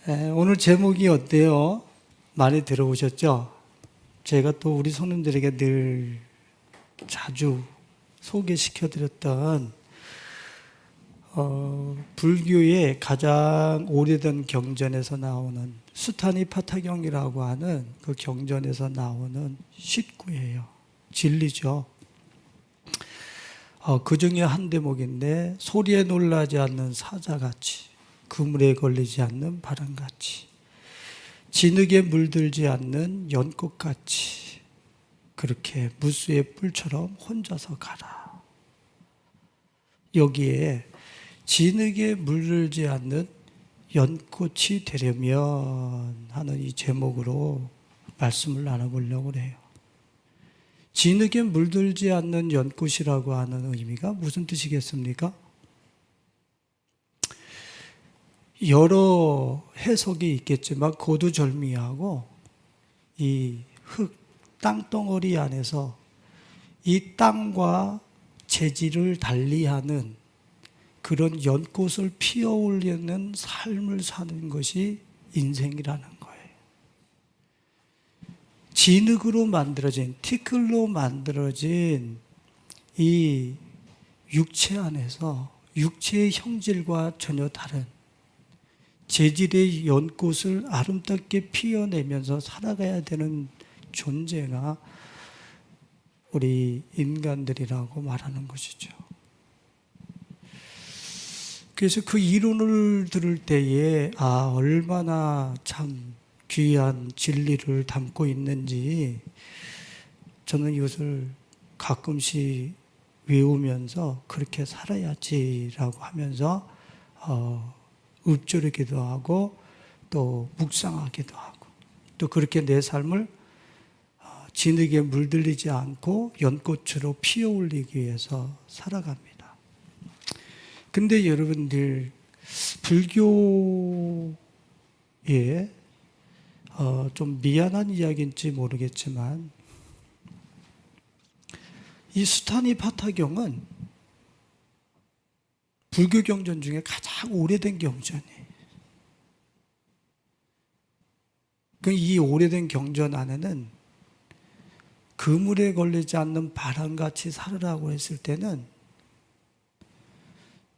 오늘 제목이 어때요? 많이 들어보셨죠? 제가 또 우리 손님들에게 늘 자주 소개시켜드렸던 불교의 가장 오래된 경전에서 나오는 수타니 파타경이라고 하는 그 경전에서 나오는 십구예요. 진리죠. 그 중에 한 대목인데, 소리에 놀라지 않는 사자같이, 그물에 걸리지 않는 바람같이, 진흙에 물들지 않는 연꽃같이, 그렇게 무수의 뿔처럼 혼자서 가라. 여기에 진흙에 물들지 않는 연꽃이 되려면 하는 이 제목으로 말씀을 나눠보려고 해요. 진흙에 물들지 않는 연꽃이라고 하는 의미가 무슨 뜻이겠습니까? 여러 해석이 있겠지만 고두절미하고 이 흙, 땅덩어리 안에서 이 땅과 재질을 달리하는 그런 연꽃을 피어올리는 삶을 사는 것이 인생이라는 거예요. 진흙으로 만들어진, 티끌로 만들어진 이 육체 안에서 육체의 형질과 전혀 다른 재질의 연꽃을 아름답게 피어내면서 살아가야 되는 존재가 우리 인간들이라고 말하는 것이죠. 그래서 그 이론을 들을 때에 얼마나 참 귀한 진리를 담고 있는지 저는 이것을 가끔씩 외우면서 그렇게 살아야지라고 하면서 읊조리기도 하고 또 묵상하기도 하고 또 그렇게 내 삶을 진흙에 물들리지 않고 연꽃으로 피어올리기 위해서 살아갑니다. 근데 여러분들 불교에 좀 미안한 이야기인지 모르겠지만 이 수타니 파타경은 불교 경전 중에 가장 오래된 경전이에요. 이 오래된 경전 안에는 그물에 걸리지 않는 바람같이 살으라고 했을 때는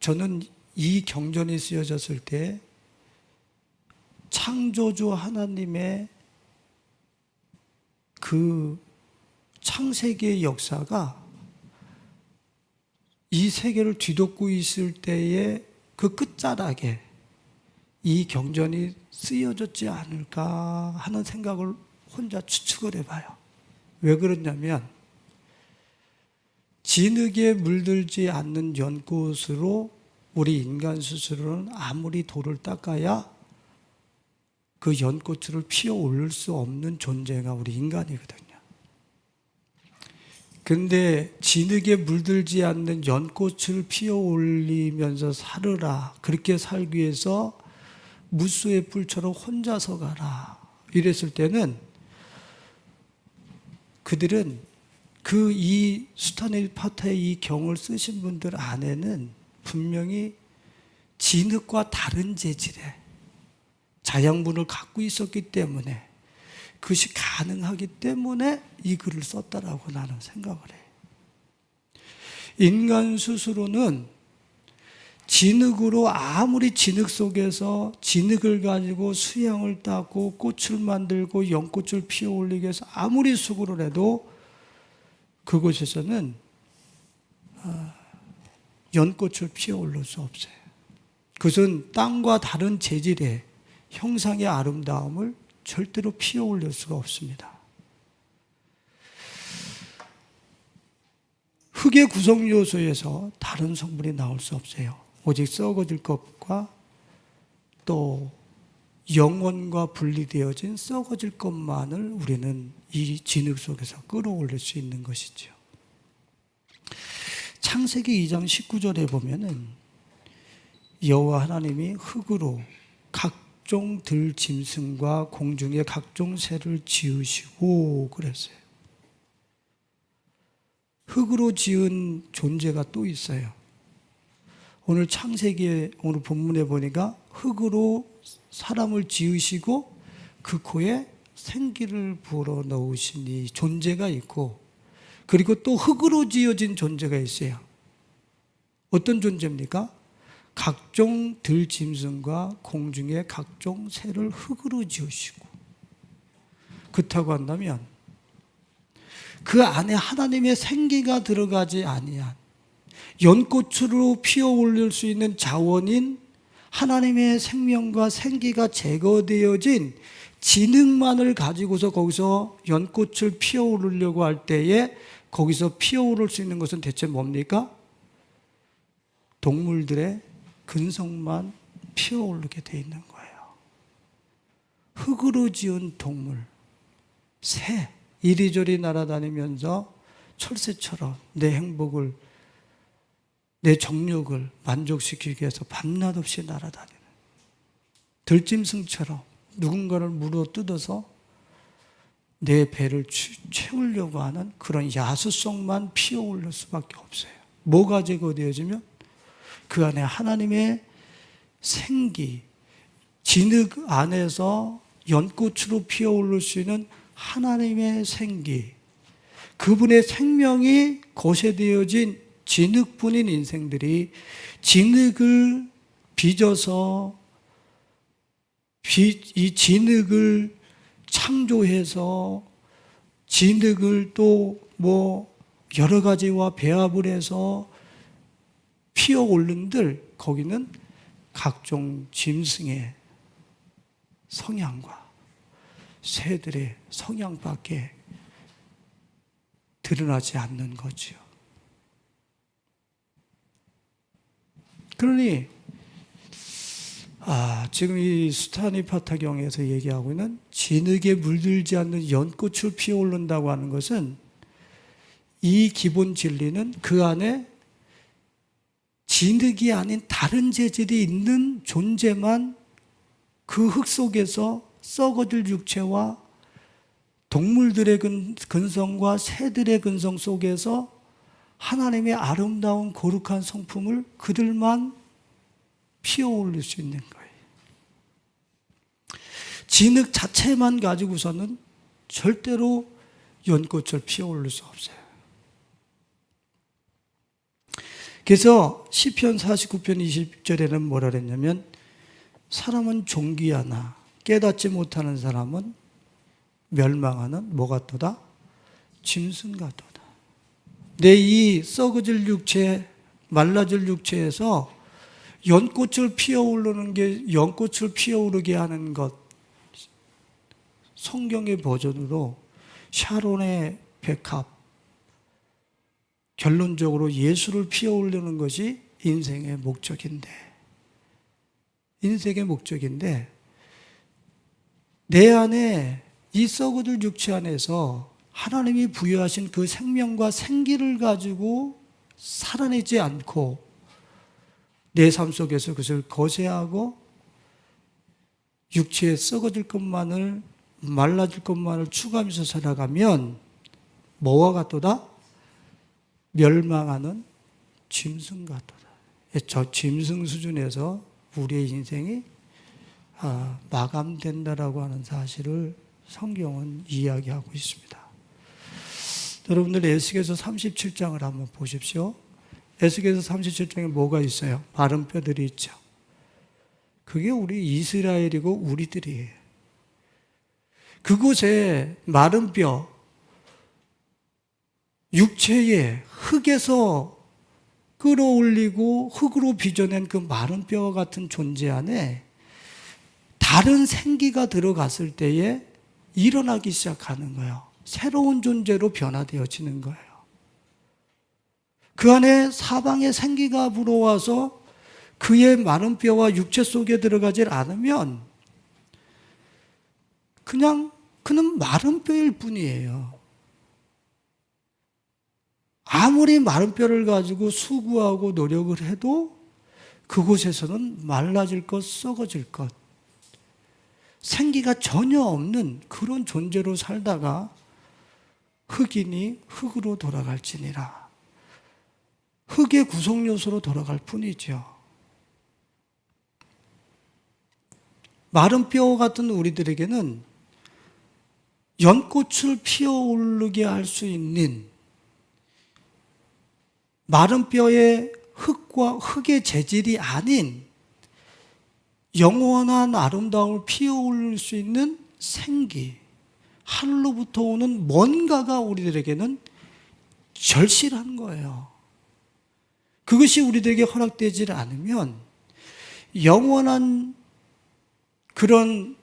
저는 이 경전이 쓰여졌을 때 창조주 하나님의 그 창세기의 역사가 이 세계를 뒤덮고 있을 때의 그 끝자락에 이 경전이 쓰여졌지 않을까 하는 생각을 혼자 추측을 해봐요. 왜 그러냐면 진흙에 물들지 않는 연꽃으로 우리 인간 스스로는 아무리 돌을 닦아야 그 연꽃을 피어 올릴 수 없는 존재가 우리 인간이거든요. 근데 진흙에 물들지 않는 연꽃을 피어 올리면서 살으라. 그렇게 살기 위해서 무수의 뿔처럼 혼자서 가라. 이랬을 때는 그들은 이 수타니 파타의 이 경을 쓰신 분들 안에는 분명히 진흙과 다른 재질의 자양분을 갖고 있었기 때문에 그것이 가능하기 때문에 이 글을 썼다라고 나는 생각을 해요. 인간 스스로는 진흙으로 아무리 진흙 속에서 진흙을 가지고 수양을 따고 꽃을 만들고 연꽃을 피어 올리기 위해서 아무리 수고를 해도 그곳에서는 연꽃을 피어 올릴 수 없어요. 그것은 땅과 다른 재질의 형상의 아름다움을 절대로 피어 올릴 수가 없습니다. 흙의 구성 요소에서 다른 성분이 나올 수 없어요. 오직 썩어질 것과 또 영혼과 분리되어진 썩어질 것만을 우리는 이 진흙 속에서 끌어올릴 수 있는 것이죠. 창세기 2장 19절에 보면은 여호와 하나님이 흙으로 각종 들짐승과 공중의 각종 새를 지으시고 그랬어요. 흙으로 지은 존재가 또 있어요. 오늘 창세기에 오늘 본문에 보니까 흙으로 사람을 지으시고 그 코에 생기를 불어 넣으신 이 존재가 있고, 그리고 또 흙으로 지어진 존재가 있어요. 어떤 존재입니까? 각종 들짐승과 공중의 각종 새를 흙으로 지으시고, 그렇다고 한다면 그 안에 하나님의 생기가 들어가지 아니한 연꽃으로 피어올릴 수 있는 자원인 하나님의 생명과 생기가 제거되어진 진흙만을 가지고서 거기서 연꽃을 피어오르려고 할 때에 거기서 피어오를 수 있는 것은 대체 뭡니까? 동물들의 근성만 피어오르게 돼 있는 거예요. 흙으로 지은 동물, 새, 이리저리 날아다니면서 철새처럼 내 행복을, 내 정욕을 만족시키기 위해서 밤낮 없이 날아다니는 들짐승처럼 누군가를 물어 뜯어서 내 배를 채우려고 하는 그런 야수성만 피어올릴 수밖에 없어요. 뭐가 제거되어지면 그 안에 하나님의 생기, 진흙 안에서 연꽃으로 피어오를 수 있는 하나님의 생기, 그분의 생명이 거세되어진 진흙뿐인 인생들이 진흙을 빚어서 이 진흙을 창조해서 진흙을 또 뭐 여러 가지와 배합을 해서 피어오른들, 거기는 각종 짐승의 성향과 새들의 성향밖에 드러나지 않는 거지요. 그러니 지금 이 스타니파타경에서 얘기하고 있는 진흙에 물들지 않는 연꽃을 피어오른다고 하는 것은, 이 기본 진리는 그 안에 진흙이 아닌 다른 재질이 있는 존재만 그 흙 속에서 썩어질 육체와 동물들의 근성과 새들의 근성 속에서 하나님의 아름다운 거룩한 성품을 그들만 피어올릴 수 있는 거예요. 진흙 자체만 가지고서는 절대로 연꽃을 피어올릴 수 없어요. 그래서 시편 49편 20절에는 뭐라 그랬냐면, 사람은 존귀하나 깨닫지 못하는 사람은 멸망하는 뭐 같도다? 짐승 같도다. 내 이 썩어질 육체, 말라질 육체에서 연꽃을 피어오르는 게, 연꽃을 피어오르게 하는 것, 성경의 버전으로 샤론의 백합, 결론적으로 예수를 피어올리는 것이 인생의 목적인데, 내 안에 이 썩어질 육체 안에서 하나님이 부여하신 그 생명과 생기를 가지고 살아내지 않고 내 삶 속에서 그것을 거세하고 육체에 썩어질 것만을, 말라질 것만을 추구하면서 살아가면 뭐와 같도다? 멸망하는 짐승 같도다. 저 짐승 수준에서 우리의 인생이 마감된다라고 하는 사실을 성경은 이야기하고 있습니다. 여러분들 에스겔서 37장을 한번 보십시오. 에스겔서 37장에 뭐가 있어요? 마른 뼈들이 있죠. 그게 우리 이스라엘이고 우리들이에요. 그곳에 마른 뼈, 육체에 흙에서 끌어올리고 흙으로 빚어낸 그 마른 뼈와 같은 존재 안에 다른 생기가 들어갔을 때에 일어나기 시작하는 거예요. 새로운 존재로 변화되어지는 거예요. 그 안에 사방의 생기가 불어와서 그의 마른 뼈와 육체 속에 들어가질 않으면 그냥 그는 마른 뼈일 뿐이에요. 아무리 마른 뼈를 가지고 수고하고 노력을 해도 그곳에서는 말라질 것, 썩어질 것, 생기가 전혀 없는 그런 존재로 살다가 흙이니 흙으로 돌아갈지니라. 흙의 구성 요소로 돌아갈 뿐이죠. 마른 뼈 같은 우리들에게는 연꽃을 피어오르게 할 수 있는 마른 뼈의 흙의 재질이 아닌 영원한 아름다움을 피어오를 수 있는 생기, 하늘로부터 오는 뭔가가 우리들에게는 절실한 거예요. 그것이 우리들에게 허락되지 않으면 영원한 그런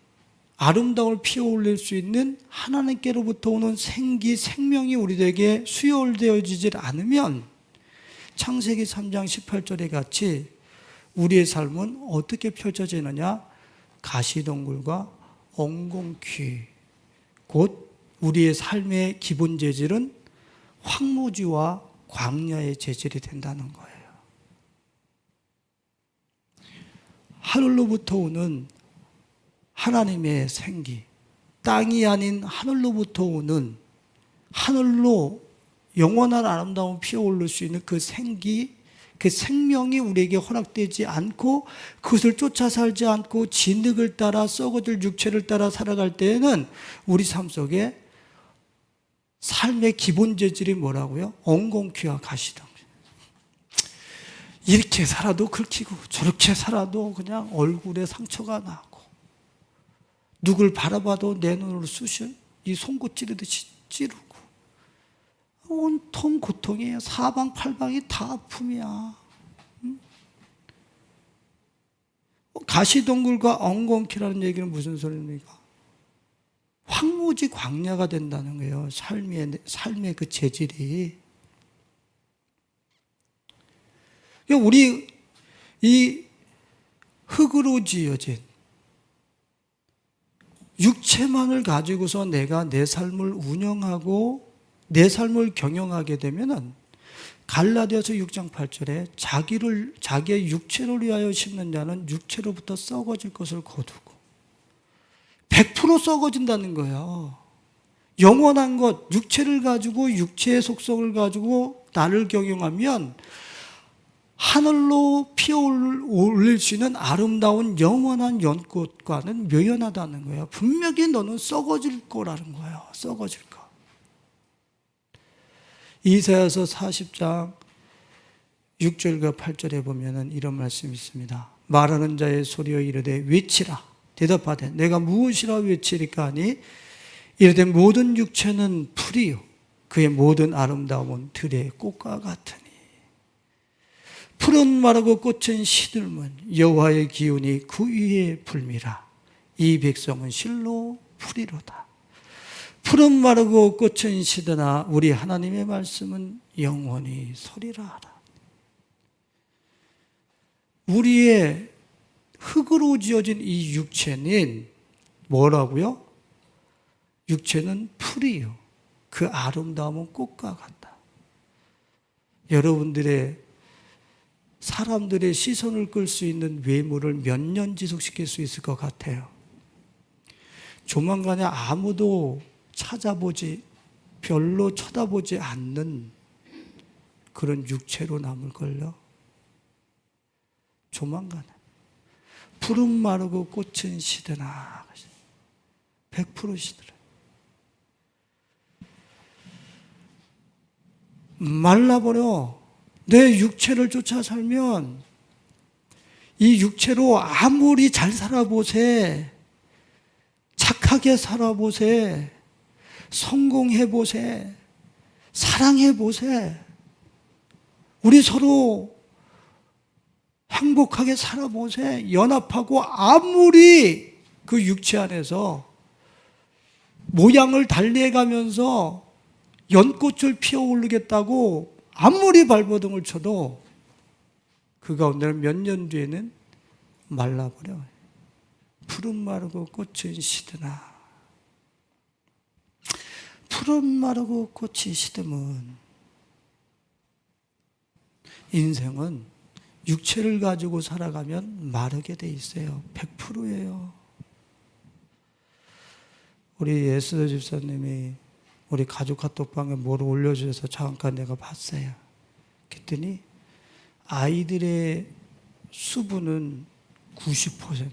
아름다움을 피어올릴 수 있는 하나님께로부터 오는 생기, 생명이 우리들에게 수혈되어지질 않으면 창세기 3장 18절에 같이 우리의 삶은 어떻게 펼쳐지느냐? 가시덩굴과 엉겅퀴, 곧 우리의 삶의 기본 재질은 황무지와 광야의 재질이 된다는 거예요. 하늘로부터 오는 하나님의 생기, 땅이 아닌 하늘로부터 오는, 하늘로 영원한 아름다움을 피어오를 수 있는 그 생기, 그 생명이 우리에게 허락되지 않고 그것을 쫓아 살지 않고 진흙을 따라 썩어질 육체를 따라 살아갈 때에는 우리 삶 속에 삶의 기본 재질이 뭐라고요? 엉겅퀴와 가시덩굴. 이렇게 살아도 긁히고 저렇게 살아도 그냥 얼굴에 상처가 나고 누굴 바라봐도 내 눈으로 쑤셔 이 송곳 찌르듯이 찌르고 온통 고통이에요. 사방팔방이 다 아픔이야. 가시덩굴과 엉겅퀴라는 얘기는 무슨 소리입니까? 황무지 광야가 된다는 거예요. 삶의 그 재질이. 우리 이 흙으로 지어진 육체만을 가지고서 내가 내 삶을 운영하고 내 삶을 경영하게 되면은 갈라디아서 6장 8절에 자기의 육체를 위하여 심는 자는 육체로부터 썩어질 것을 거두고 100% 썩어진다는 거예요. 영원한 것, 육체를 가지고 육체의 속성을 가지고 나를 경영하면 하늘로 피어올릴 수 있는 아름다운 영원한 연꽃과는 묘연하다는 거예요. 분명히 너는 썩어질 거라는 거예요. 썩어질 거. 이사야서 40장 6절과 8절에 보면은 이런 말씀이 있습니다. 말하는 자의 소리여 이르되 외치라. 대답하되 내가 무엇이라 외치리까 하니 이르되 모든 육체는 풀이요 그의 모든 아름다움은 들의 꽃과 같으니 푸른 마르고 꽃은 시들면 여호와의 기운이 그 위에 불미라. 이 백성은 실로 풀이로다. 푸른 마르고 꽃은 시드나 우리 하나님의 말씀은 영원히 서리라 하라. 우리의 흙으로 지어진 이 육체는 뭐라고요? 육체는 풀이요 그 아름다움은 꽃과 같다. 여러분들의 사람들의 시선을 끌 수 있는 외모를 몇 년 지속시킬 수 있을 것 같아요. 조만간에 아무도 별로 쳐다보지 않는 그런 육체로 남을걸요. 조만간에. 푸른 마르고 꽃은 시드나 100% 시들어요. 말라버려. 내 육체를 쫓아 살면 이 육체로 아무리 잘 살아보세, 착하게 살아보세, 성공해보세, 사랑해보세, 우리 서로 행복하게 살아보세, 연합하고 아무리 그 육체 안에서 모양을 달리해가면서 연꽃을 피어오르겠다고 아무리 발버둥을 쳐도 그 가운데는 몇 년 뒤에는 말라버려요. 푸른 마르고 꽃은 시드나. 푸른 마르고 꽃이 시드면 인생은 육체를 가지고 살아가면 마르게 돼 있어요. 100%예요. 우리 예스 집사님이 우리 가족 카톡방에 뭐를 올려주셔서 잠깐 내가 봤어요. 그랬더니 아이들의 수분은 90%래.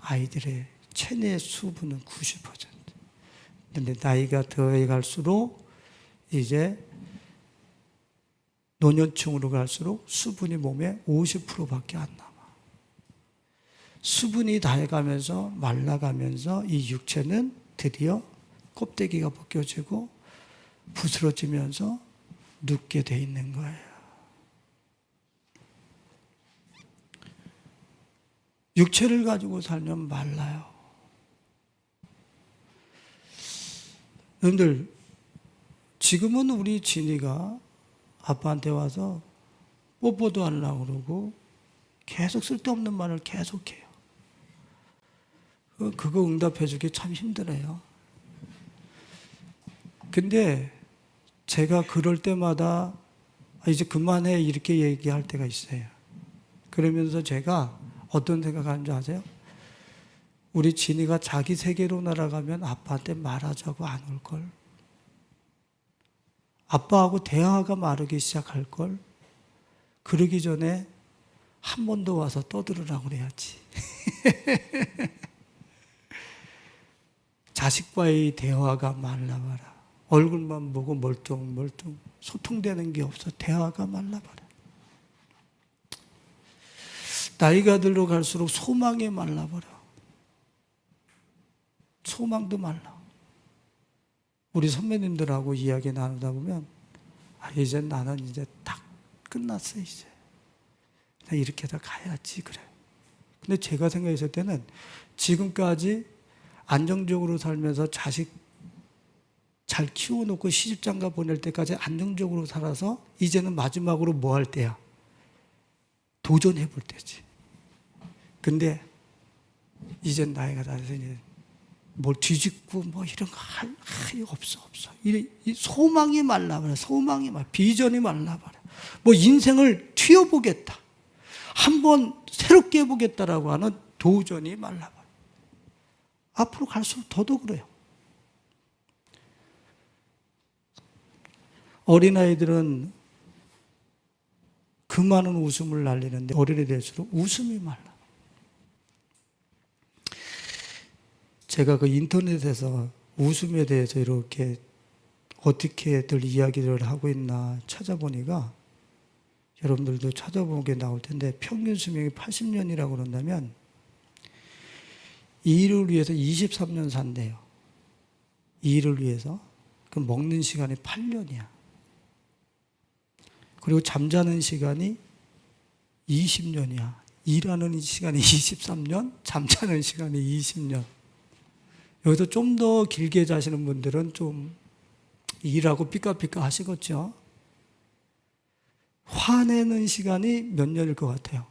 아이들의 체내 수분은 90%. 근데 나이가 더해갈수록 이제 노년층으로 갈수록 수분이 몸에 50%밖에 안 남아. 수분이 다해가면서 말라가면서 이 육체는 드디어 껍데기가 벗겨지고 부스러지면서 눕게 돼 있는 거예요. 육체를 가지고 살면 말라요. 여러분들, 지금은 우리 진이가 아빠한테 와서 뽀뽀도 하려고 그러고 계속 쓸데없는 말을 계속해요. 그거 응답해주기 참 힘드네요. 근데 제가 그럴 때마다 이제 그만해 이렇게 얘기할 때가 있어요. 그러면서 제가 어떤 생각하는 줄 아세요? 우리 진이가 자기 세계로 날아가면 아빠한테 말하자고 안 올걸. 아빠하고 대화가 마르기 시작할걸. 그러기 전에 한 번 더 와서 떠들으라고 그래야지. 자식과의 대화가 말라봐라. 얼굴만 보고 멀뚱멀뚱 소통되는 게 없어. 대화가 말라봐라. 나이가 들어 갈수록 소망이 말라버려. 소망도 말라. 우리 선배님들하고 이야기 나누다 보면 이제 나는 이제 다 끝났어 이제. 나 이렇게 다 가야지 그래. 근데 제가 생각했을 때는 지금까지 안정적으로 살면서 자식 잘 키워놓고 시집장가 보낼 때까지 안정적으로 살아서 이제는 마지막으로 뭐 할 때야? 도전해 볼 때지. 근데 이젠 나이가 나서 이제 뭘 뒤집고 뭐 이런 거 할 없어. 이 소망이 말라버려. 소망이 비전이 말라버려. 뭐 인생을 튀어보겠다. 한번 새롭게 해보겠다라고 하는 도전이 말라버려. 앞으로 갈수록 더더 그래요. 어린아이들은 그 많은 웃음을 날리는데 어른이 될수록 웃음이 말라. 제가 그 인터넷에서 웃음에 대해서 이렇게 어떻게들 이야기를 하고 있나 찾아보니까 여러분들도 찾아보게 나올 텐데 평균 수명이 80년이라고 그런다면 이 일을 위해서 23년 산대요. 이 일을 위해서. 그 먹는 시간이 8년이야. 그리고 잠자는 시간이 20년이야. 일하는 시간이 23년, 잠자는 시간이 20년. 여기서 좀 더 길게 자시는 분들은 좀 일하고 삐까삐까 하시겠죠. 화내는 시간이 몇 년일 것 같아요?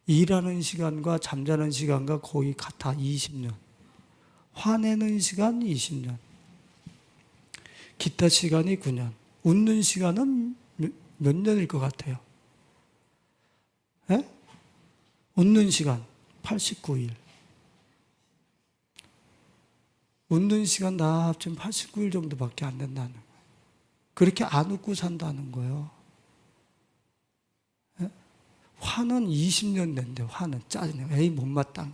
일하는 시간과 잠자는 시간과 거의 같아. 20년. 화내는 시간 20년. 기타 시간이 9년. 웃는 시간은 몇 년일 것 같아요? 에? 웃는 시간 89일. 웃는 시간 다 합치면 89일 정도밖에 안 된다는 거예요. 그렇게 안 웃고 산다는 거예요. 에? 화는 20년 된대. 화는 짜증내. 에이 못마땅해.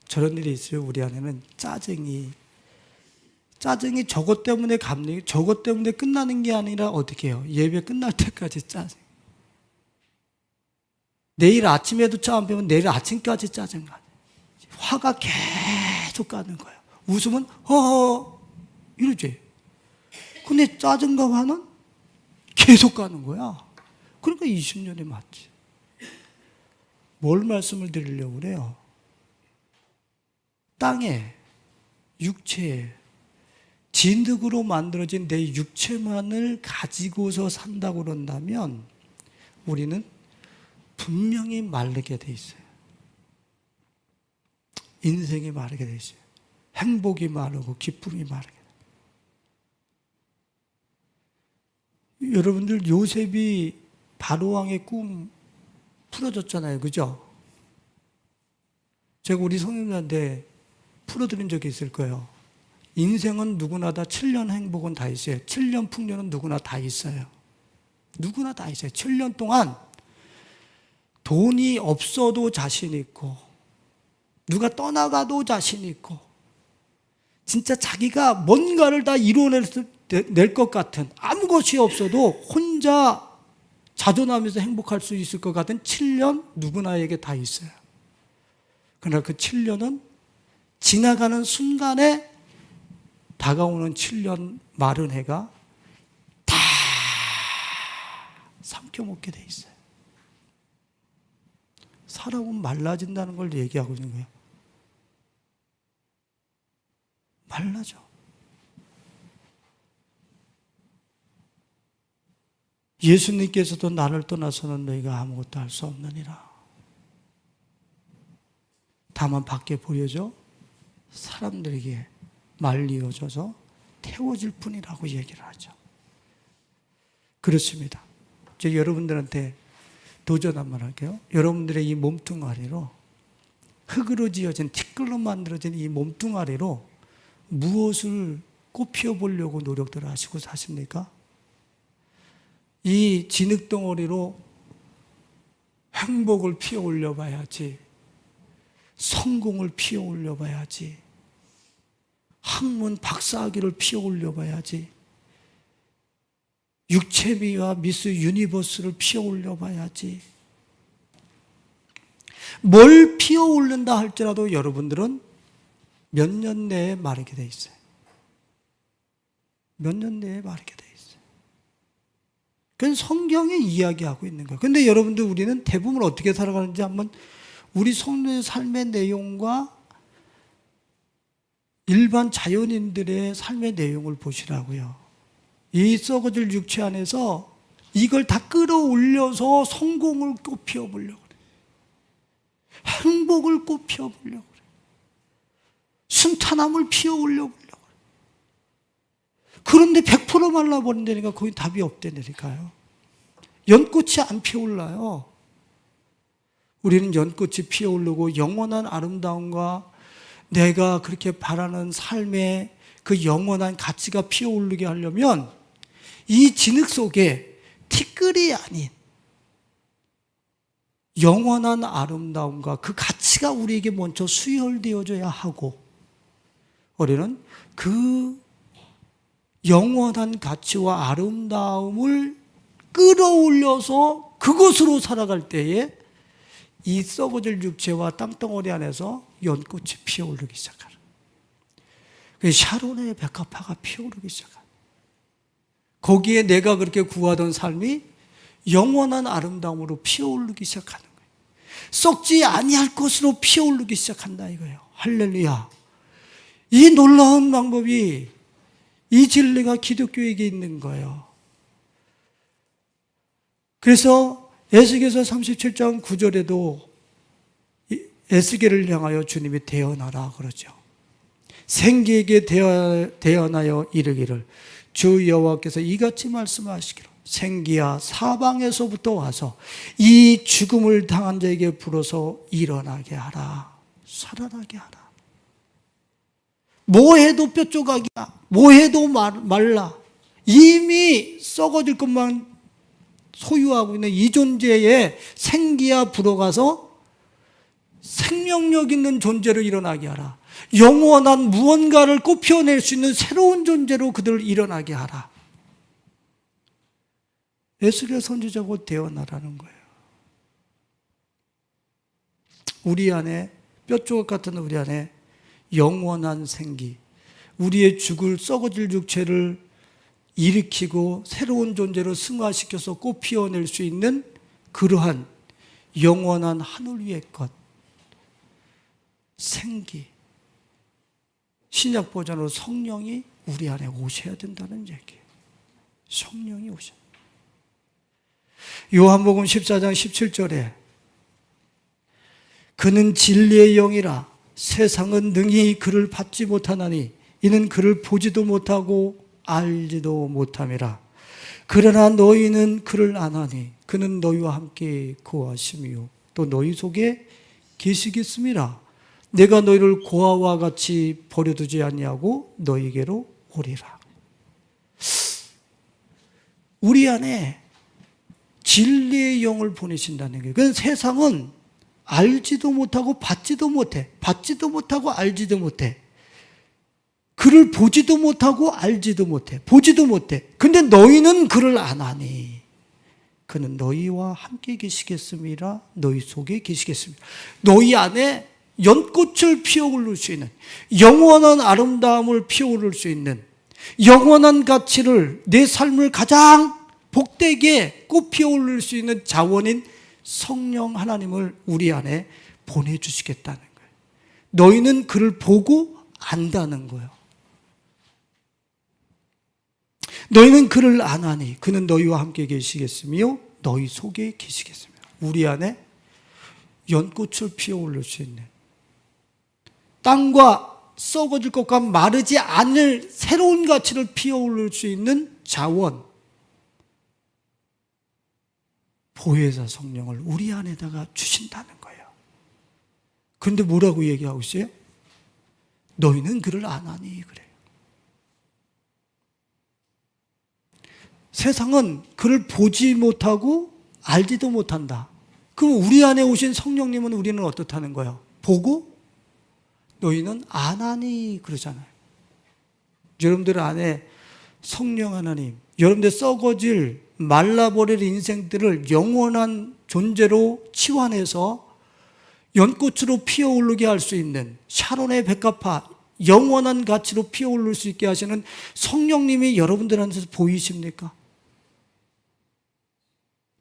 저런 일이 있어요. 우리 안에는 짜증이 저것 때문에 저것 때문에 끝나는 게 아니라 어떻게 해요? 예배 끝날 때까지 짜증. 내일 아침에도 짜 빼면 내일 아침까지 짜증 가네. 화가 계속 가는 거예요. 웃으면 허허 이러지. 근데 짜증과 화는 계속 가는 거야. 그러니까 20년이 맞지. 뭘 말씀을 드리려고 그래요? 땅에, 육체에 진흙으로 만들어진 내 육체만을 가지고서 산다고 그런다면 우리는 분명히 마르게 돼 있어요. 인생이 마르게 돼 있어요. 행복이 마르고 기쁨이 마르게 돼요. 여러분들 요셉이 바로왕의 꿈 풀어줬잖아요. 그죠? 제가 우리 성인들한테 풀어드린 적이 있을 거예요. 인생은 누구나 다 7년 행복은 다 있어요. 7년 풍요는 누구나 다 있어요. 누구나 다 있어요. 7년 동안 돈이 없어도 자신 있고, 누가 떠나가도 자신 있고, 진짜 자기가 뭔가를 다 이루어낼 것 같은, 아무 것이 없어도 혼자 자존하면서 행복할 수 있을 것 같은 7년 누구나에게 다 있어요. 그러나 그 7년은 지나가는 순간에 다가오는 7년 마른 해가 다 삼켜먹게 돼 있어요. 사람은 말라진다는 걸 얘기하고 있는 거예요. 말라져. 예수님께서도 나를 떠나서는 너희가 아무것도 할 수 없느니라. 다만 밖에 보여져 사람들에게 말리어져서 태워질 뿐이라고 얘기를 하죠. 그렇습니다. 저 여러분들한테 도전 한번 할게요. 여러분들의 이 몸뚱아리로, 흙으로 지어진, 티끌로 만들어진 이 몸뚱아리로 무엇을 꽃피워 보려고 노력들을 하시고 사십니까? 이 진흙덩어리로 행복을 피워 올려봐야지, 성공을 피워 올려봐야지, 학문 박사학위를 피워 올려봐야지, 육체미와 미스 유니버스를 피워 올려봐야지. 뭘 피워 올린다 할지라도 여러분들은 몇 년 내에 마르게 돼 있어요. 몇 년 내에 마르게 돼 있어요. 그건 성경이 이야기하고 있는 거예요. 그런데 여러분들, 우리는 대부분 어떻게 살아가는지 한번 우리 성도의 삶의 내용과 일반 자연인들의 삶의 내용을 보시라고요. 이 썩어질 육체 안에서 이걸 다 끌어올려서 성공을 꽃피워 보려고 그래요. 행복을 꽃피워 보려고 그래요. 순탄함을 피워 올려 보려고 그래요. 그런데 100% 말라버린다니까 거기 답이 없다니까요. 연꽃이 안 피어올라요. 우리는 연꽃이 피어오르고 영원한 아름다움과 내가 그렇게 바라는 삶의 그 영원한 가치가 피어오르게 하려면 이 진흙 속에 티끌이 아닌 영원한 아름다움과 그 가치가 우리에게 먼저 수혈되어져야 하고, 우리는 그 영원한 가치와 아름다움을 끌어올려서 그것으로 살아갈 때에 이 썩어질 육체와 땅덩어리 안에서 연꽃이 피어오르기 시작하는, 샤론의 백합화가 피어오르기 시작하는, 거기에 내가 그렇게 구하던 삶이 영원한 아름다움으로 피어오르기 시작하는 거예요. 썩지 아니할 것으로 피어오르기 시작한다 이거예요. 할렐루야. 이 놀라운 방법이, 이 진리가 기독교에게 있는 거예요. 그래서 에스겔서 37장 9절에도 에스겔을 향하여 주님이 대언하라 그러죠. 생기에게 대언하여 이르기를, 주 여호와께서 이같이 말씀하시기로, 생기야 사방에서부터 와서 이 죽음을 당한 자에게 불어서 일어나게 하라, 살아나게 하라. 뭐 해도 뼈조각이야, 뭐 해도 말라, 이미 썩어질 것만 소유하고 있는 이 존재에 생기야 불어가서 생명력 있는 존재로 일어나게 하라. 영원한 무언가를 꽃피워낼 수 있는 새로운 존재로 그들을 일어나게 하라. 에스겔 선지자고 대언하라는 거예요. 우리 안에, 뼈조각 같은 우리 안에 영원한 생기, 우리의 죽을 썩어질 육체를 일으키고 새로운 존재로 승화시켜서 꽃 피워낼 수 있는 그러한 영원한 하늘 위의 것, 생기, 신약 버전으로 성령이 우리 안에 오셔야 된다는 얘기예요. 성령이 오셔야 돼요. 요한복음 14장 17절에 그는 진리의 영이라 세상은 능히 그를 받지 못하나니 이는 그를 보지도 못하고 알지도 못함이라. 그러나 너희는 그를 아나니 그는 너희와 함께 거하심이요 또 너희 속에 계시겠음이라. 내가 너희를 고아와 같이 버려두지 아니하고 너희에게로 오리라. 우리 안에 진리의 영을 보내신다는 거예요. 그래서 세상은 알지도 못하고 받지도 못해. 받지도 못하고 알지도 못해. 그를 보지도 못하고 알지도 못해. 보지도 못해. 근데 너희는 그를 안 하니 그는 너희와 함께 계시겠습니다. 너희 속에 계시겠습니다. 너희 안에 연꽃을 피어오를 수 있는, 영원한 아름다움을 피어오를 수 있는, 영원한 가치를, 내 삶을 가장 복되게 꽃 피어오를 수 있는 자원인 성령 하나님을 우리 안에 보내주시겠다는 거예요. 너희는 그를 보고 안다는 거예요. 너희는 그를 안 하니 그는 너희와 함께 계시겠으며 너희 속에 계시겠으며. 우리 안에 연꽃을 피어올릴 수 있는, 땅과 썩어질 것과 마르지 않을 새로운 가치를 피어올릴 수 있는 자원, 보혜사 성령을 우리 안에다가 주신다는 거예요. 그런데 뭐라고 얘기하고 있어요? 너희는 그를 안 하니 그래요. 세상은 그를 보지 못하고 알지도 못한다. 그럼 우리 안에 오신 성령님은 우리는 어떻다는 거예요? 보고 너희는 안 하니 그러잖아요. 여러분들 안에 성령 하나님, 여러분들 썩어질 말라버릴 인생들을 영원한 존재로 치환해서 연꽃으로 피어오르게 할 수 있는, 샤론의 백합화, 영원한 가치로 피어오를 수 있게 하시는 성령님이 여러분들한테서 보이십니까?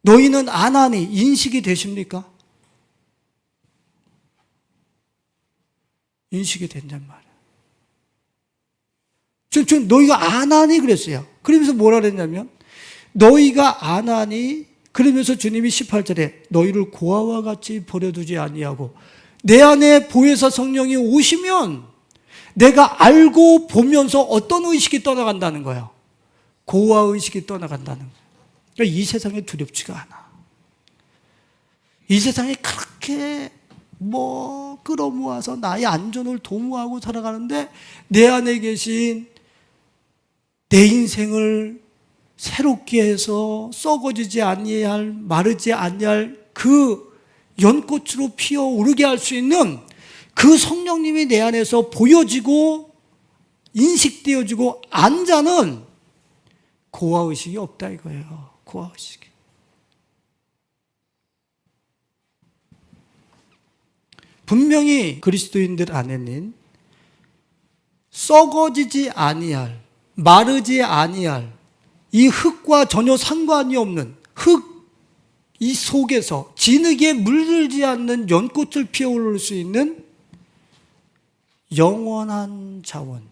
너희는 안 하니 인식이 되십니까? 인식이 된단 말이에요. 전 너희가 안 하니 그랬어요. 그러면서 뭐라 그랬냐면 너희가 안 하니, 그러면서 주님이 18절에 너희를 고아와 같이 버려두지 아니하고, 내 안에 보혜사 성령이 오시면 내가 알고 보면서 어떤 의식이 떠나간다는 거예요? 고아 의식이 떠나간다는 거예요. 그러니까 이 세상에 두렵지가 않아. 이 세상에 그렇게 끌어모아서 나의 안전을 도모하고 살아가는데, 내 안에 계신 내 인생을 새롭게 해서 썩어지지 아니할, 마르지 아니할 그 연꽃으로 피어오르게 할 수 있는 그 성령님이 내 안에서 보여지고 인식되어지고 안 자는 고아의식이 없다 이거예요. 고아의식이. 분명히 그리스도인들 안에는 썩어지지 아니할, 마르지 아니할, 이 흙과 전혀 상관이 없는 흙 이 속에서 진흙에 물들지 않는 연꽃을 피어오를 수 있는 영원한 자원,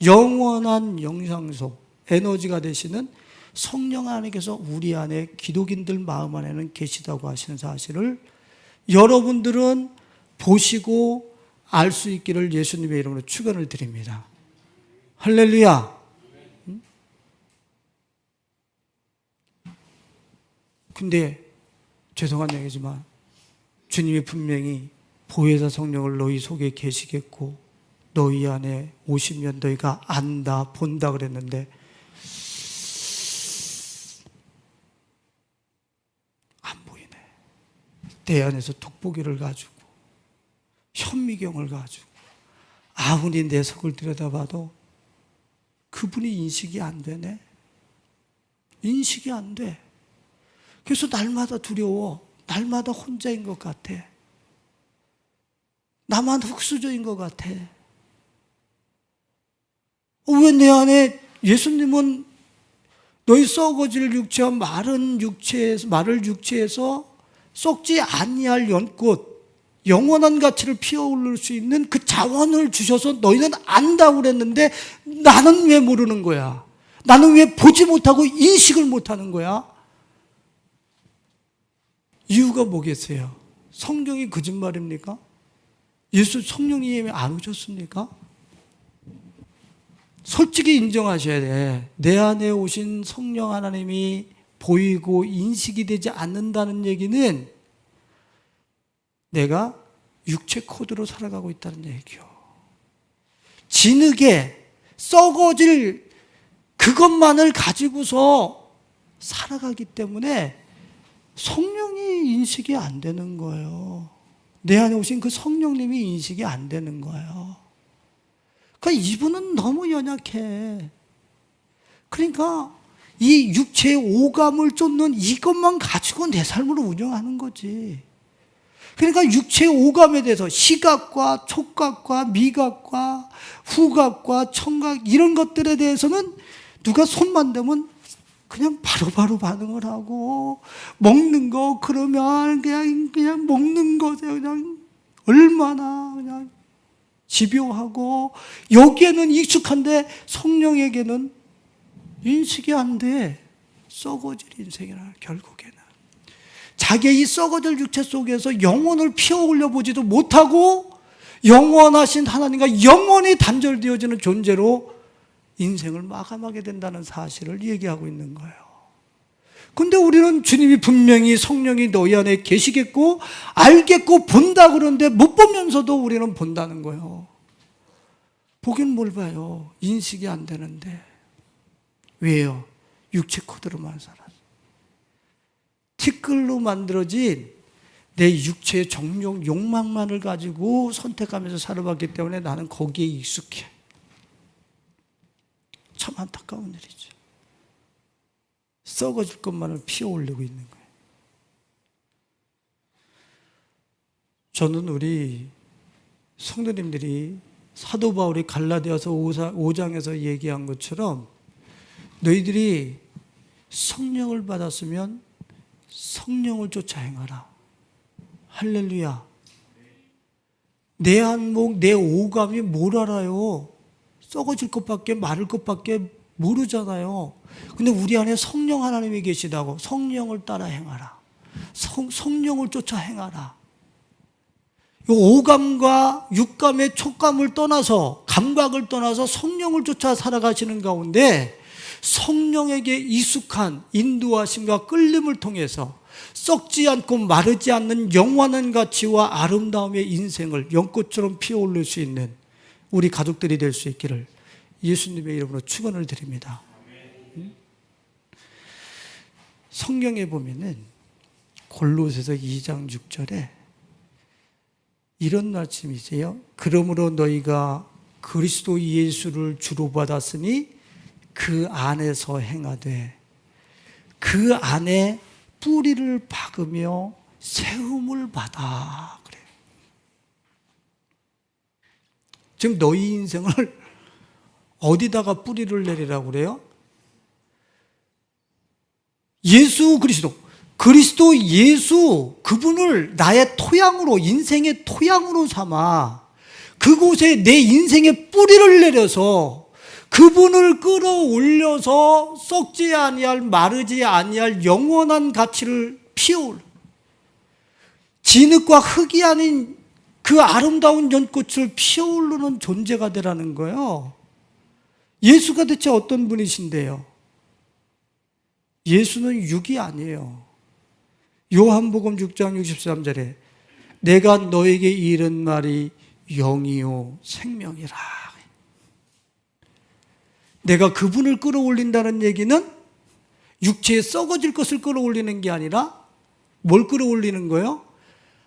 영원한 영상소, 에너지가 되시는 성령 하나님께서 우리 안에, 기독인들 마음 안에는 계시다고 하시는 사실을 여러분들은 보시고 알 수 있기를 예수님의 이름으로 축원을 드립니다. 할렐루야. 근데 죄송한 얘기지만 주님이 분명히 보혜사 성령을 너희 속에 계시겠고 너희 안에 오시면 너희가 안다, 본다 그랬는데 안 보이네. 내 안에서 돋보기를 가지고 현미경을 가지고 아무리 내 속을 들여다봐도 그분이 인식이 안 되네. 인식이 안 돼. 그래서 날마다 두려워. 날마다 혼자인 것 같아. 나만 흙수저인 것 같아. 왜 내 안에 예수님은 너희 썩어질 육체와 마른 육체에서, 마를 육체에서 썩지 아니할 연꽃, 영원한 가치를 피어오를 수 있는 그 자원을 주셔서 너희는 안다고 그랬는데 나는 왜 모르는 거야? 나는 왜 보지 못하고 인식을 못하는 거야? 이유가 뭐겠어요? 성경이 거짓말입니까? 예수 성령님이 안 오셨습니까? 솔직히 인정하셔야 돼. 내 안에 오신 성령 하나님이 보이고 인식이 되지 않는다는 얘기는 내가 육체 코드로 살아가고 있다는 얘기요. 진흙에 썩어질 그것만을 가지고서 살아가기 때문에 성령이 인식이 안 되는 거예요. 내 안에 오신 그 성령님이 인식이 안 되는 거예요. 그러니까 이분은 너무 연약해. 그러니까 이 육체의 오감을 쫓는 이것만 가지고 내 삶을 운영하는 거지. 그러니까 육체의 오감에 대해서 시각과 촉각과 미각과 후각과 청각 이런 것들에 대해서는 누가 손만 대면 그냥 바로바로 반응을 하고, 먹는 거 그러면 그냥 먹는 것에 그냥 얼마나 그냥 집요하고, 여기에는 익숙한데 성령에게는 인식이 안 돼. 썩어질 인생이라. 결국에는 자기의 이 썩어질 육체 속에서 영혼을 피어올려 보지도 못하고 영원하신 하나님과 영원히 단절되어지는 존재로 인생을 마감하게 된다는 사실을 얘기하고 있는 거예요. 근데 우리는 주님이 분명히 성령이 너희 안에 계시겠고 알겠고 본다 그러는데 못 보면서도 우리는 본다는 거예요. 보긴 뭘 봐요. 인식이 안 되는데. 왜요? 육체 코드로만 살았어. 티끌로 만들어진 내 육체의 정욕, 욕망만을 가지고 선택하면서 살아봤기 때문에 나는 거기에 익숙해. 참 안타까운 일이죠. 썩어질 것만을 피어올리고 있는 거예요. 저는 우리 성도님들이 사도 바울이 갈라디아서 5장에서 얘기한 것처럼 너희들이 성령을 받았으면 성령을 쫓아 행하라. 할렐루야. 내 안목, 내 오감이 뭘 알아요? 썩어질 것밖에 마를 것밖에 모르잖아요. 근데 우리 안에 성령 하나님이 계시다고 성령을 따라 행하라. 성령을 쫓아 행하라. 이 오감과 육감의 촉감을 떠나서, 감각을 떠나서 성령을 쫓아 살아가시는 가운데 성령에게 익숙한 인도하심과 끌림을 통해서 썩지 않고 마르지 않는 영원한 가치와 아름다움의 인생을 연꽃처럼 피어올릴 수 있는 우리 가족들이 될 수 있기를 예수님의 이름으로 축원을 드립니다. 성경에 보면은 골로새서 2장 6절에 이런 말씀이 있어요. 그러므로 너희가 그리스도 예수를 주로 받았으니 그 안에서 행하되 그 안에 뿌리를 박으며 세움을 받아. 그래요. 지금 너희 인생을 어디다가 뿌리를 내리라고 그래요? 예수 그리스도 예수, 그분을 나의 토양으로, 인생의 토양으로 삼아 그곳에 내 인생의 뿌리를 내려서 그분을 끌어올려서 썩지 아니할, 마르지 아니할 영원한 가치를 피워올, 진흙과 흙이 아닌 그 아름다운 연꽃을 피어오르는 존재가 되라는 거예요. 예수가 대체 어떤 분이신데요? 예수는 육이 아니에요. 요한복음 6장 63절에 내가 너에게 이른 말이 영이요 생명이라. 내가 그분을 끌어올린다는 얘기는 육체에 썩어질 것을 끌어올리는 게 아니라 뭘 끌어올리는 거예요?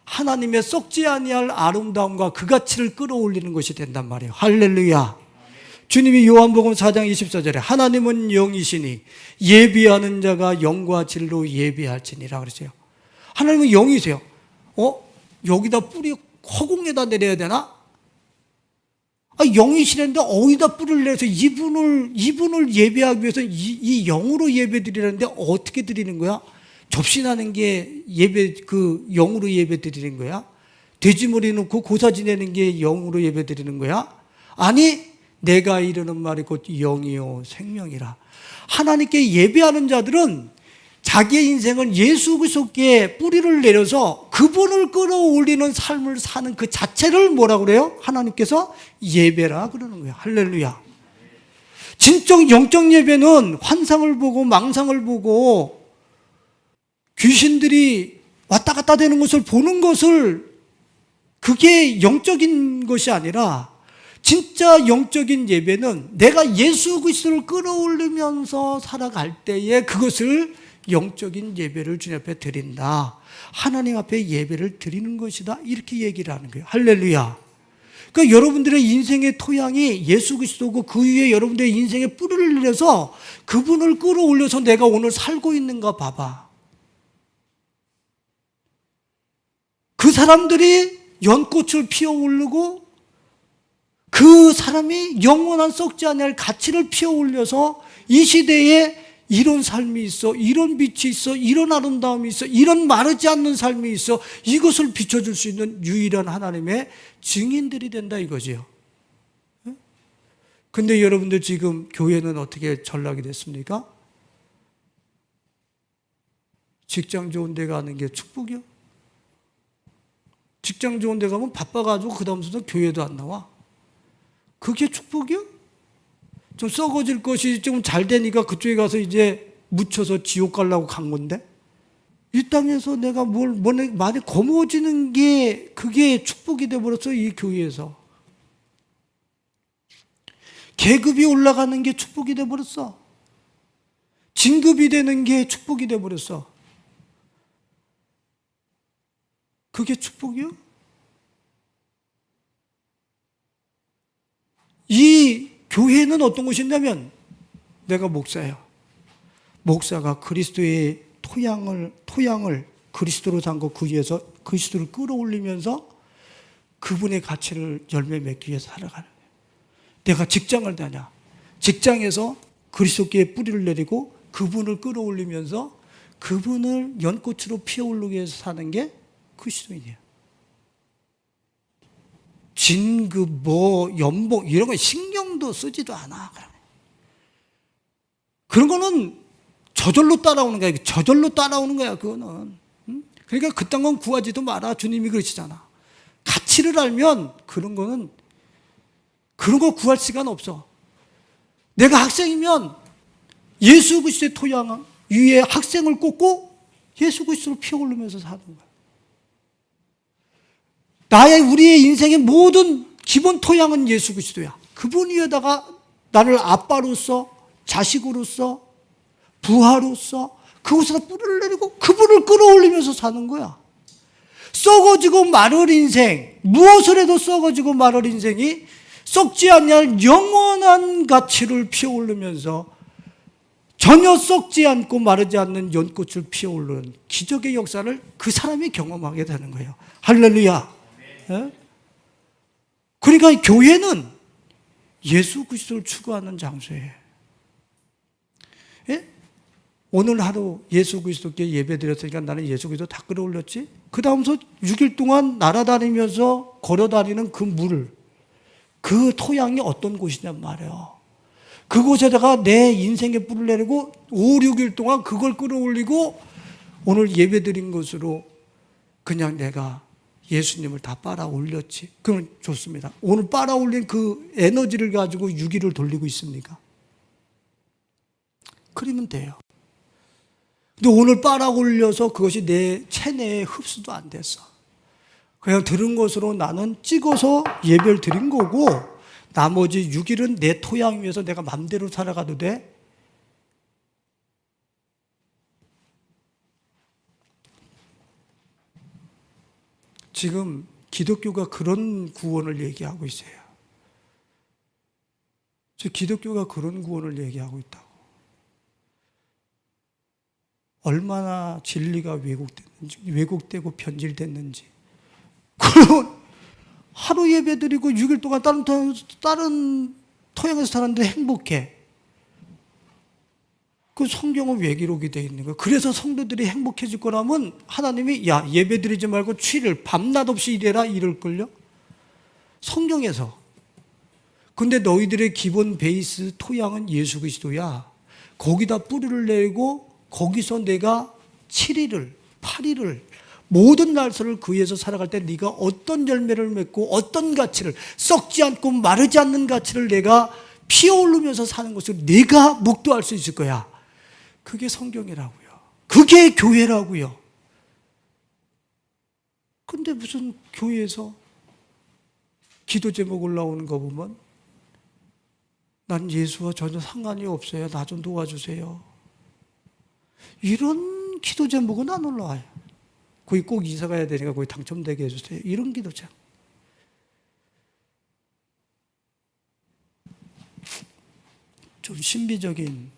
하나님의 썩지 아니할 아름다움과 그 가치를 끌어올리는 것이 된단 말이에요. 할렐루야. 주님이 요한복음 4장 24절에 하나님은 영이시니 예비하는 자가 영과 진리로 예비할지니라 그랬어요. 하나님은 영이세요. 여기다 뿌리 허공에다 내려야 되나? 영이시는데 어디다 뿌리를 내서 이분을 예배하기 위해서 이 영으로 예배 드리라는데 어떻게 드리는 거야? 접신하는 게 영으로 예배 드리는 거야? 돼지머리 놓고 고사 지내는 게 영으로 예배 드리는 거야? 아니, 내가 이르는 말이 곧 영이요 생명이라. 하나님께 예배하는 자들은 자기의 인생을 예수 그리스도께 뿌리를 내려서 그분을 끌어올리는 삶을 사는 그 자체를 뭐라고 그래요? 하나님께서 예배라 그러는 거예요. 할렐루야. 진정 영적 예배는 환상을 보고 망상을 보고 귀신들이 왔다 갔다 되는 것을 보는 것을, 그게 영적인 것이 아니라 진짜 영적인 예배는 내가 예수 그리스도를 끌어올리면서 살아갈 때에 그것을 영적인 예배를 주님 앞에 드린다. 하나님 앞에 예배를 드리는 것이다. 이렇게 얘기를 하는 거예요. 할렐루야. 그러니까 여러분들의 인생의 토양이 예수 그리스도고 그 위에 여러분들의 인생의 뿌리를 내려서 그분을 끌어올려서 내가 오늘 살고 있는가 봐봐. 그 사람들이 연꽃을 피어오르고 그 사람이 영원한 썩지 않을 가치를 피어올려서 이 시대에 이런 삶이 있어, 이런 빛이 있어, 이런 아름다움이 있어, 이런 마르지 않는 삶이 있어, 이것을 비춰줄 수 있는 유일한 하나님의 증인들이 된다 이거지요. 근데 여러분들 지금 교회는 어떻게 전락이 됐습니까? 직장 좋은 데 가는 게 축복이요? 직장 좋은 데 가면 바빠가지고 그 다음부터 교회도 안 나와. 그게 축복이요? 좀 썩어질 것이 좀 잘 되니까 그쪽에 가서 이제 묻혀서 지옥 가려고 간 건데, 이 땅에서 내가 많이 거머쥐는 게 그게 축복이 돼버렸어. 이 교회에서 계급이 올라가는 게 축복이 돼버렸어. 진급이 되는 게 축복이 돼버렸어. 그게 축복이요? 이 교회는 어떤 곳이냐면, 내가 목사예요. 목사가 그리스도의 토양을 그리스도로 삼고 그 위에서 그리스도를 끌어올리면서 그분의 가치를 열매 맺기 위해서 살아가는 거예요. 내가 직장을 다녀. 직장에서 그리스도께 뿌리를 내리고 그분을 끌어올리면서 그분을 연꽃으로 피어오르기 위해서 사는 게 그리스도인이에요. 진급, 연봉 이런 거 신경도 쓰지도 않아. 그런 거는 저절로 따라오는 거야. 저절로 따라오는 거야. 그거는. 그러니까 그딴 건 구하지도 마라. 주님이 그러시잖아. 가치를 알면 그런 거 구할 시간 없어. 내가 학생이면 예수 그리스도의 토양 위에 학생을 꽂고 예수 그리스도로 피어오르면서 사는 거야. 우리의 인생의 모든 기본 토양은 예수 그리스도야. 그분 위에다가 나를 아빠로서, 자식으로서, 부하로서 그곳에다 뿌리를 내리고 그분을 끌어올리면서 사는 거야. 썩어지고 마를 인생, 무엇을 해도 썩어지고 마를 인생이 썩지 않냐 영원한 가치를 피어오르면서 전혀 썩지 않고 마르지 않는 연꽃을 피어오르는 기적의 역사를 그 사람이 경험하게 되는 거예요. 할렐루야. 예? 그러니까 교회는 예수 그리스도를 추구하는 장소예요. 예? 오늘 하루 예수 그리스도께 예배 드렸으니까 나는 예수 그리스도 다 끌어올렸지. 그 다음서 6일 동안 날아다니면서 걸어다니는 그 물, 그 토양이 어떤 곳이냔 말이에요. 그곳에다가 내 인생의 뿔을 내리고 5, 6일 동안 그걸 끌어올리고 오늘 예배 드린 것으로 그냥 내가 예수님을 다 빨아올렸지. 그럼 좋습니다. 오늘 빨아올린 그 에너지를 가지고 6일을 돌리고 있습니까? 그러면 돼요. 근데 오늘 빨아올려서 그것이 내 체내에 흡수도 안 됐어. 그냥 들은 것으로 나는 찍어서 예배를 드린 거고 나머지 6일은 내 토양 위에서 내가 맘대로 살아가도 돼? 지금 기독교가 그런 구원을 얘기하고 있어요. 기독교가 그런 구원을 얘기하고 있다고. 얼마나 진리가 왜곡되고 변질됐는지. 그러면 하루 예배 드리고 6일 동안 다른 토양에서 사람들이 행복해. 그 성경은 왜 기록이 되어 있는 거예요? 그래서 성도들이 행복해질 거라면 하나님이 야 예배 드리지 말고 7일 밤낮 없이 일해라 이럴걸요? 성경에서. 근데 너희들의 기본 베이스 토양은 예수 그리스도야. 거기다 뿌리를 내고 거기서 내가 7일을 8일을 모든 날서를 그 위에서 살아갈 때 네가 어떤 열매를 맺고 어떤 가치를 썩지 않고 마르지 않는 가치를 내가 피어오르면서 사는 것을 네가 목도할 수 있을 거야. 그게 성경이라고요. 그게 교회라고요. 근데 무슨 교회에서 기도 제목 올라오는 거 보면 난 예수와 전혀 상관이 없어요. 나 좀 도와주세요. 이런 기도 제목은 안 올라와요. 거기 꼭 이사 가야 되니까 거기 당첨되게 해주세요. 이런 기도 제목. 좀 신비적인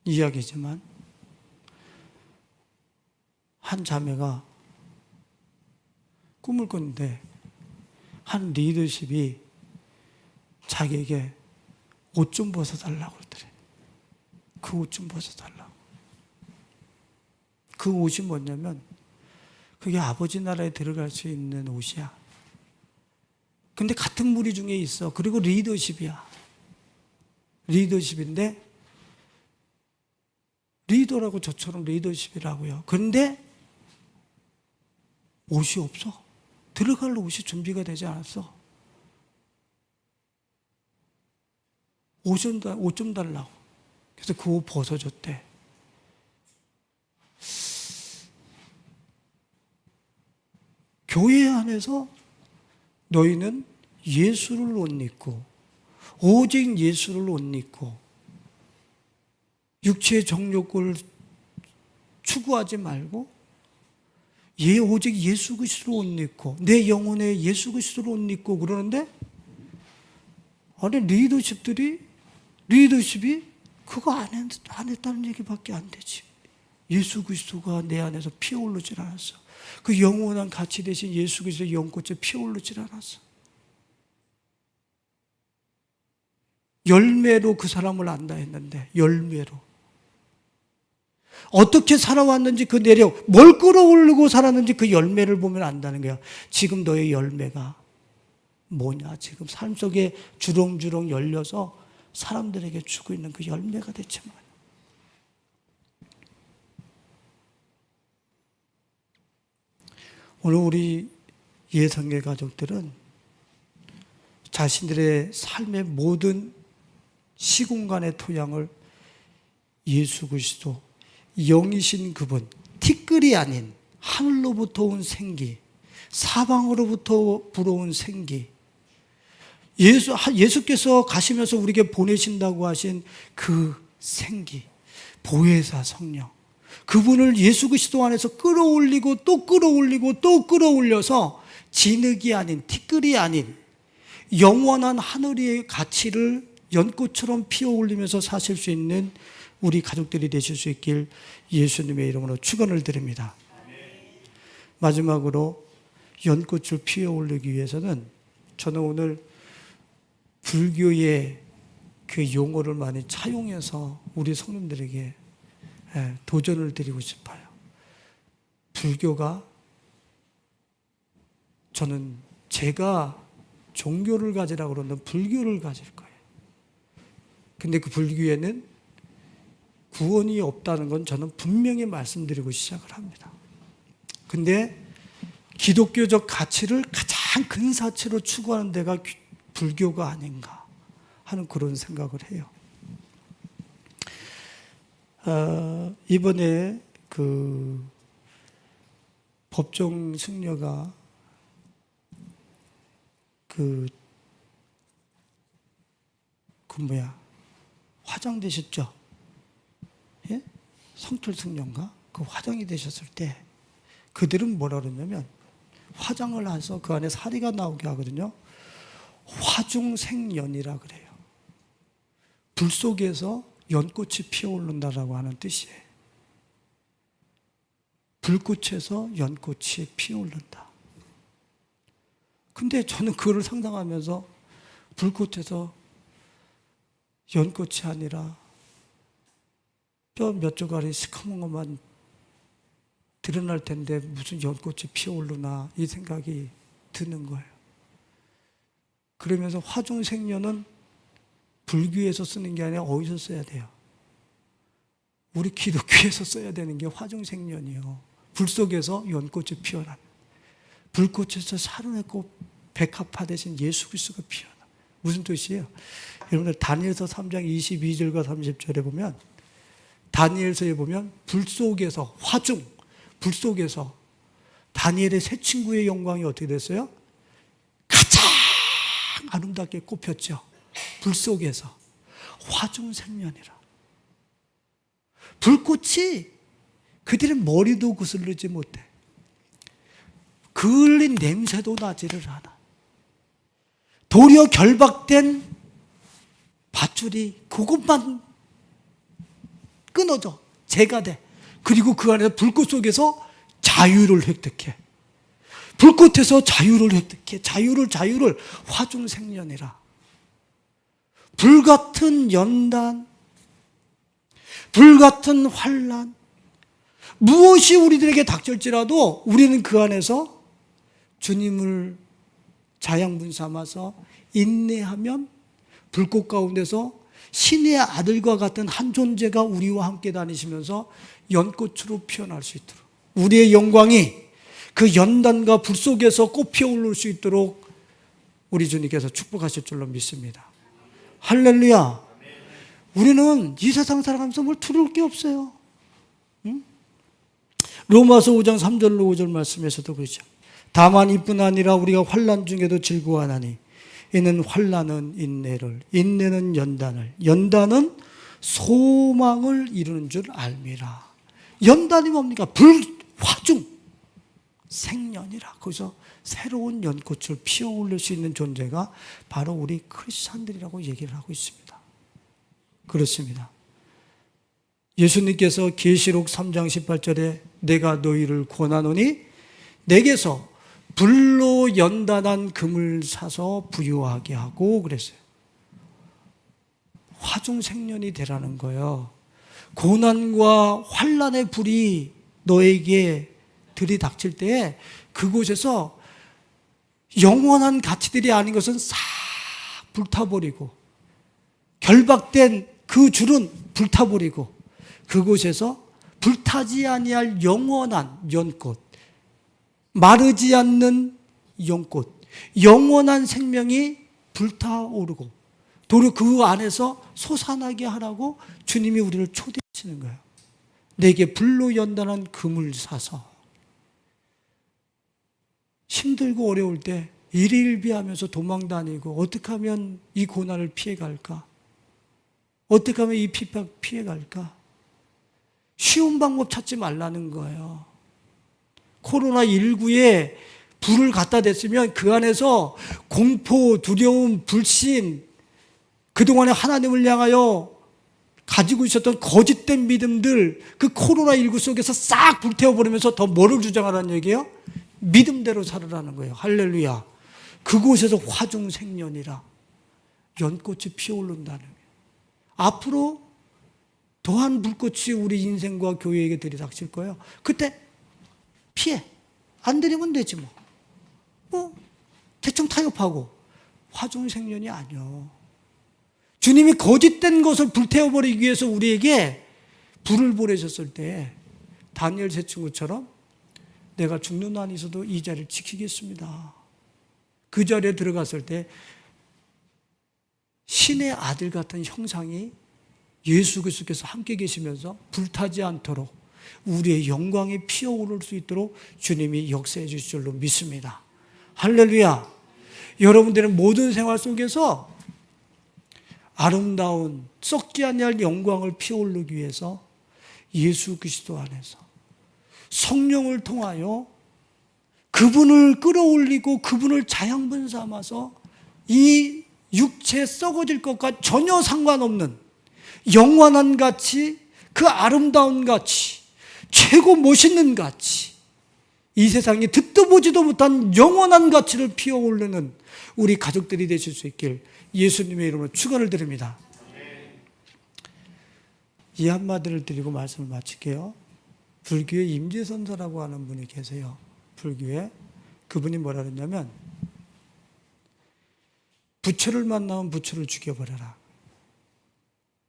이야기지만 한 자매가 꿈을 꿨는데 한 리더십이 자기에게 옷 좀 벗어달라고 그러더래. 그 옷 좀 벗어달라고. 그 옷이 뭐냐면 그게 아버지 나라에 들어갈 수 있는 옷이야. 근데 같은 무리 중에 있어. 그리고 리더십이야. 리더십인데 리더라고 저처럼 리더십이라고요. 그런데 옷이 없어. 들어갈 옷이 준비가 되지 않았어. 옷 좀 달라고. 그래서 그 옷 벗어줬대. 교회 안에서 너희는 예수를 옷 입고 오직 예수를 옷 입고 육체의 정욕을 추구하지 말고 오직 예수 그리스도를 옷 입고 내 영혼에 예수 그리스도를 옷 입고 그러는데 아니 리더십이 그거 안 했다는 얘기밖에 안 되지. 예수 그리스도가 내 안에서 피어오르질 않았어. 그 영원한 가치 대신 예수 그리스도의 연꽃에 피어오르질 않았어. 열매로 그 사람을 안다 했는데 열매로 어떻게 살아왔는지 그 내력 뭘 끌어올리고 살았는지 그 열매를 보면 안다는 거야. 지금 너의 열매가 뭐냐. 지금 삶 속에 주렁주렁 열려서 사람들에게 주고 있는 그 열매가 대체 뭐냐. 오늘 우리 예성계 가족들은 자신들의 삶의 모든 시공간의 토양을 예수 그리스도 영이신 그분, 티끌이 아닌 하늘로부터 온 생기, 사방으로부터 불어온 생기, 예수께서 가시면서 우리에게 보내신다고 하신 그 생기, 보혜사 성령, 그분을 예수 그리스도 안에서 끌어올리고 또 끌어올리고 또 끌어올려서 진흙이 아닌 티끌이 아닌 영원한 하늘의 가치를 연꽃처럼 피어올리면서 사실 수 있는 우리 가족들이 되실 수 있길 예수님의 이름으로 축원을 드립니다. 마지막으로 연꽃을 피어올리기 위해서는 저는 오늘 불교의 그 용어를 많이 차용해서 우리 성도님들에게 도전을 드리고 싶어요. 불교가 저는 제가 종교를 가지라고 그러는 불교를 가질 거예요. 근데 그 불교에는 구원이 없다는 건 저는 분명히 말씀드리고 시작을 합니다. 근데 기독교적 가치를 가장 근사치로 추구하는 데가 불교가 아닌가 하는 그런 생각을 해요. 이번에 그 법정 승려가 화장되셨죠? 예? 성틀 승려인가? 그 화장이 되셨을 때 그들은 뭐라 그러냐면 화장을 해서 그 안에 사리가 나오게 하거든요. 화중생연이라 그래요. 불 속에서 연꽃이 피어오른다라고 하는 뜻이에요. 불꽃에서 연꽃이 피어오른다. 근데 저는 그거를 상상하면서 불꽃에서 연꽃이 아니라 뼈 몇 조각이 시커먼 것만 드러날 텐데 무슨 연꽃이 피어오르나 이 생각이 드는 거예요. 그러면서 화중생연은 불교에서 쓰는 게 아니라 어디서 써야 돼요? 우리 기독교에서 써야 되는 게 화중생연이요. 불 속에서 연꽃이 피어나. 불꽃에서 사른의 꽃 백합화 대신 예수 그리스도가 피어나. 무슨 뜻이에요? 여러분들 다니엘서 3장 22절과 30절에 보면 다니엘서에 보면 불 속에서 불 속에서 다니엘의 세 친구의 영광이 어떻게 됐어요? 가장 아름답게 꼽혔죠. 불 속에서 화중생연이라. 불꽃이 그들의 머리도 거스르지 못해. 그을린 냄새도 나지를 않아. 도리어 결박된 밧줄이 그것만 끊어져. 재가 돼. 그리고 그 안에서 불꽃 속에서 자유를 획득해. 불꽃에서 자유를 획득해. 자유를 화중생년이라. 불같은 연단, 불같은 환난, 무엇이 우리들에게 닥칠지라도 우리는 그 안에서 주님을 자양분 삼아서 인내하면 불꽃 가운데서 신의 아들과 같은 한 존재가 우리와 함께 다니시면서 연꽃으로 피어날 수 있도록, 우리의 영광이 그 연단과 불 속에서 꽃피어 오를 수 있도록 우리 주님께서 축복하실 줄로 믿습니다. 할렐루야. 우리는 이 세상 살아가면서 뭘 두려울 게 없어요. 응? 로마서 5장 3절로 5절 말씀에서도 그러죠. 다만 이뿐 아니라 우리가 환난 중에도 즐거워하나니 이는 환난은 인내를, 인내는 연단을, 연단은 소망을 이루는 줄 알미라. 연단이 뭡니까? 화중 생년이라. 거기서 새로운 연꽃을 피어올릴 수 있는 존재가 바로 우리 크리스찬들이라고 얘기를 하고 있습니다. 그렇습니다. 예수님께서 계시록 3장 18절에 내가 너희를 권하노니 내게서 불로 연단한 금을 사서 부유하게 하고 그랬어요. 화중생년이 되라는 거예요. 고난과 환난의 불이 너에게 들이닥칠 때에 그곳에서 영원한 가치들이 아닌 것은 싹 불타버리고, 결박된 그 줄은 불타버리고, 그곳에서 불타지 아니할 영원한 연꽃, 마르지 않는 연꽃, 영원한 생명이 불타오르고 도리어 그 안에서 솟아나게 하라고 주님이 우리를 초대하시는 거예요. 내게 불로 연단한 금을 사서. 힘들고 어려울 때 일일비하면서 도망다니고 어떻게 하면 이 고난을 피해갈까? 어떻게 하면 이 핍박 피해갈까? 쉬운 방법 찾지 말라는 거예요. 코로나19에 불을 갖다 댔으면 그 안에서 공포, 두려움, 불신, 그동안에 하나님을 향하여 가지고 있었던 거짓된 믿음들, 그 코로나19 속에서 싹 불태워버리면서 더 뭐를 주장하라는 얘기예요? 믿음대로 살으라는 거예요. 할렐루야. 그곳에서 화중생년이라 연꽃이 피어오른다는 거예요. 앞으로 더한 불꽃이 우리 인생과 교회에게 들이닥칠 거예요. 그때 피해. 안 들이면 되지 뭐. 대충 타협하고. 화중생년이 아니요. 주님이 거짓된 것을 불태워버리기 위해서 우리에게 불을 보내셨을 때 다니엘 세 친구처럼 내가 죽는 한이 있어도 이 자리를 지키겠습니다. 그 자리에 들어갔을 때 신의 아들 같은 형상이 예수 그리스도께서 함께 계시면서 불타지 않도록 우리의 영광이 피어오를 수 있도록 주님이 역사해 주실 줄로 믿습니다. 할렐루야. 여러분들은 모든 생활 속에서 아름다운 썩지 아니할 영광을 피어오르기 위해서 예수 그리스도 안에서 성령을 통하여 그분을 끌어올리고 그분을 자양분 삼아서 이 육체 썩어질 것과 전혀 상관없는 영원한 가치, 그 아름다운 가치, 최고 멋있는 가치, 이 세상에 듣도 보지도 못한 영원한 가치를 피어오르는 우리 가족들이 되실 수 있길 예수님의 이름으로 축원을 드립니다. 이 한마디를 드리고 말씀을 마칠게요. 불교에 임재선사라고 하는 분이 계세요. 불교에. 그분이 뭐라 그랬냐면 부처를 만나면 부처를 죽여버려라.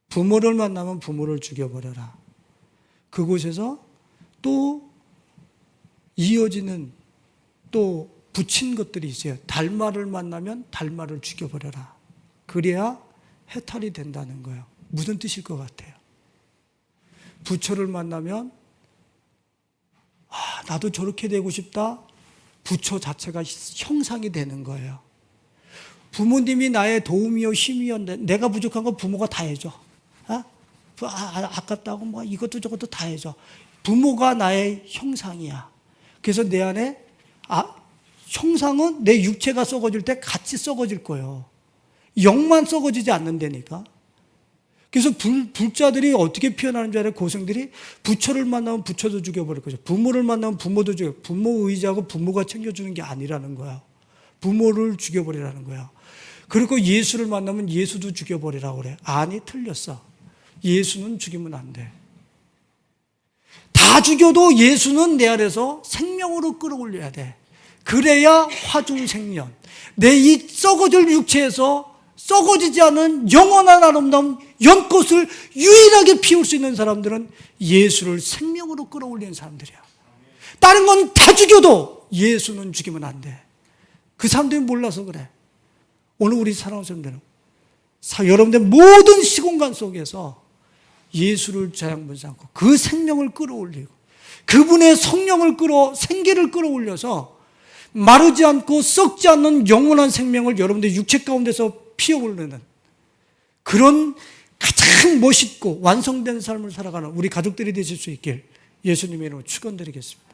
부모를 만나면 부모를 죽여버려라. 그곳에서 또 이어지는 또 붙인 것들이 있어요. 달마를 만나면 달마를 죽여버려라. 그래야 해탈이 된다는 거예요. 무슨 뜻일 것 같아요? 부처를 만나면 나도 저렇게 되고 싶다. 부처 자체가 형상이 되는 거예요. 부모님이 나의 도움이요 힘이었는데 내가 부족한 건 부모가 다 해줘. 아깝다고 뭐 이것도 저것도 다 해줘. 부모가 나의 형상이야. 그래서 내 안에 형상은 내 육체가 썩어질 때 같이 썩어질 거예요. 영만 썩어지지 않는다니까. 그래서 불자들이 어떻게 표현하는 줄 알아요? 고생들이 부처를 만나면 부처도 죽여버릴 거죠. 부모를 만나면 부모도 죽여. 부모 의지하고 부모가 챙겨주는 게 아니라는 거야. 부모를 죽여버리라는 거야. 그리고 예수를 만나면 예수도 죽여버리라고 그래. 아니, 틀렸어. 예수는 죽이면 안 돼. 다 죽여도 예수는 내 안에서 생명으로 끌어올려야 돼. 그래야 화중생년. 내 이 썩어질 육체에서 썩어지지 않은 영원한 아름다운 연꽃을 유일하게 피울 수 있는 사람들은 예수를 생명으로 끌어올리는 사람들이야. 다른 건 다 죽여도 예수는 죽이면 안 돼. 그 사람들이 몰라서 그래. 오늘 우리 사랑하는 사람들은 여러분들 모든 시공간 속에서 예수를 자양분 삼고 그 생명을 끌어올리고 그분의 성령을 생기를 끌어올려서 마르지 않고 썩지 않는 영원한 생명을 여러분들 육체 가운데서 피어오르는 그런 가장 멋있고 완성된 삶을 살아가는 우리 가족들이 되실 수 있길 예수님의 이름으로 축원드리겠습니다.